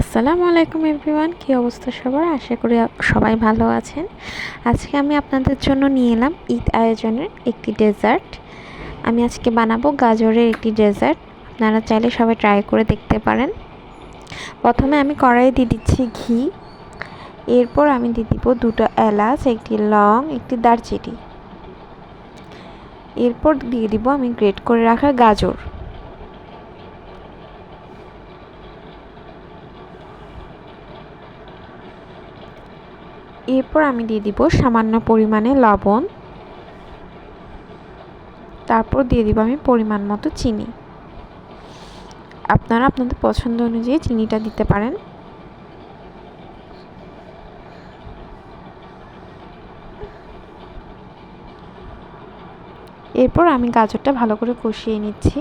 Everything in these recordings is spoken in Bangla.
আসসালামু আলাইকুম এভরিওয়ান, কী অবস্থা সবার? আশা করি সবাই ভালো আছেন। আজকে আমি আপনাদের জন্য নিয়ে এলাম ঈদ আয়োজনের একটি ডেজার্ট। আমি আজকে বানাবো গাজরের একটি ডেজার্ট। আপনারা চাইলে সবাই ট্রাই করে দেখতে পারেন। প্রথমে আমি কড়াইয়ে দিয়ে দিচ্ছি ঘি। এরপর আমি দিয়ে দিব 2টা এলাচ, একটি লং, একটি দারচিনি। এরপর দিয়ে দিব আমি গ্রেট করে রাখা গাজর। এরপর আমি দিয়ে দিব সামান্য পরিমাণে লবণ। তারপর দিয়ে দিব আমি পরিমাণ মতো চিনি। আপনারা আপনাদের পছন্দ অনুযায়ী চিনিটা দিতে পারেন। এরপর আমি গাজরটা ভালো করে কষিয়ে নিচ্ছি।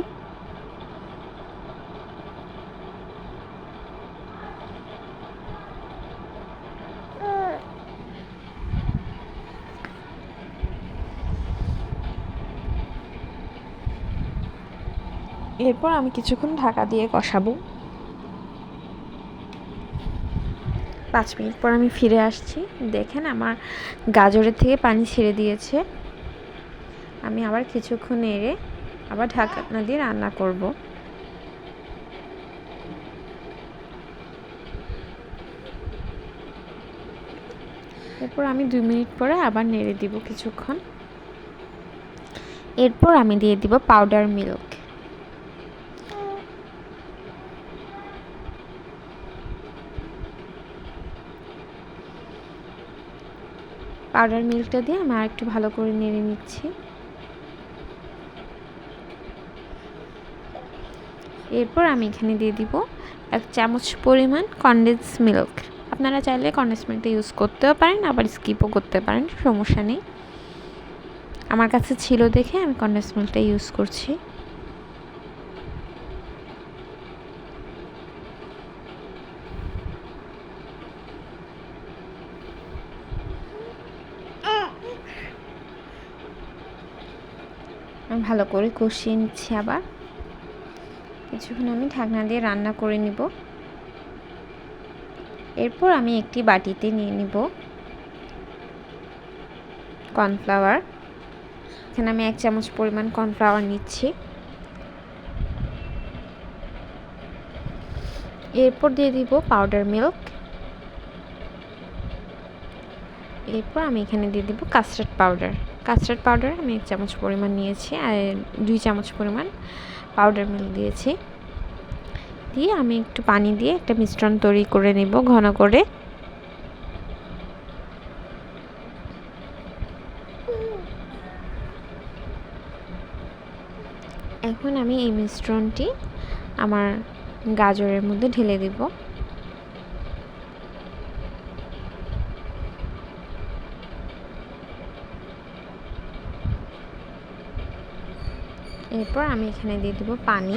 এরপর আমি কিছুক্ষণ ঢাকা দিয়ে কষাবো। 5 মিনিট পর আমি ফিরে আসছি। দেখেন আমার গাজরের থেকে পানি ছেড়ে দিয়েছে। আমি আবার কিছুক্ষণ নেড়ে আবার ঢাকনা দিয়ে রান্না করব। এরপর আমি 2 মিনিট পরে আবার নেড়ে দিব কিছুক্ষণ। এরপর আমি দিয়ে দিব পাউডার মিল্ক। পাউডার মিল্কটা দিয়ে আমি আরেকটু ভালো করে নেড়ে নিচ্ছি। এরপর আমি এখানে দিয়ে দিব 1 চামচ পরিমাণ কনডেন্স মিল্ক। আপনারা চাইলে কনডেন্স মিল্কটা ইউজ করতেও পারেন, আবার স্কিপও করতে পারেন, সমস্যা নেই। আমার কাছে ছিল দেখে আমি কনডেন্স মিল্কটা ইউজ করছি। আমি ভালো করে কষিয়ে নিচ্ছি। আবার কিছুক্ষণ আমি ঢাকনা দিয়ে রান্না করে নিব। এরপর আমি একটি বাটিতে নিয়ে নিব কর্নফ্লাওয়ার। এখানে আমি 1 চামচ পরিমাণ কর্নফ্লাওয়ার নিচ্ছি। এরপর দিয়ে দিব পাউডার মিল্ক। এরপর আমি এখানে দিয়ে দিব কাস্টার্ড পাউডার। কাস্টার্ড পাউডার আমি 1 চামচ পরিমাণ নিয়েছি, আর 2 চামচ পরিমাণ পাউডার মিল্ক দিয়েছি। দিয়ে আমি একটু পানি দিয়ে একটা মিশ্রণ তৈরি করে নেব ঘন করে। এখন আমি এই মিশ্রণটি আমার গাজরের মধ্যে ঢেলে দিব। এরপর আমি এখানে দিয়ে দিব পানি।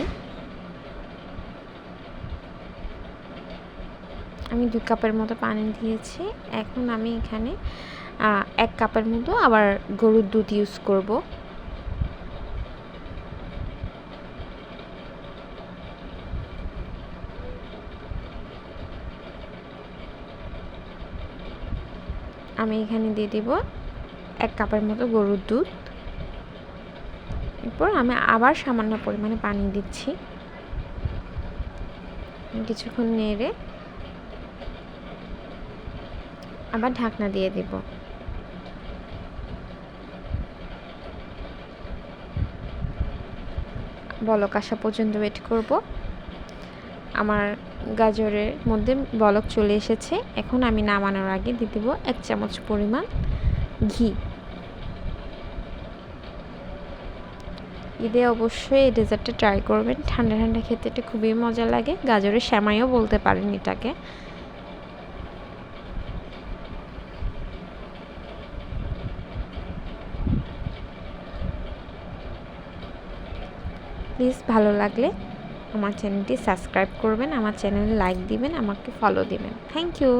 আমি 2 কাপের মতো পানি দিয়েছি। এখন আমি এখানে 1 কাপের মতো আবার গরুর দুধ ইউজ করব। আমি এখানে দিয়ে দিব 1 কাপের মতো গরুর দুধ। এরপর আমি আবার সামান্য পরিমাণে পানি দিচ্ছি। কিছুক্ষণ নেড়ে আবার ঢাকনা দিয়ে দিব। বলক আসা পর্যন্ত ওয়েট করব। আমার গাজরের মধ্যে বলক চলে এসেছে। এখন আমি নামানোর আগে দিয়ে দেব 1 চামচ পরিমাণ ঘি। ঈদে অবশ্যই এই ডেজার্টটা ট্রাই করবেন। ঠান্ডা ঠান্ডা খেতে এটা খুবই মজা লাগে। গাজরের সেমাইও বলতে পারেন এটাকে। প্লিজ ভালো লাগলে আমার চ্যানেলটি সাবস্ক্রাইব করবেন, আমার চ্যানেলে লাইক দিবেন, আমাকে ফলো দিবেন। Thank you.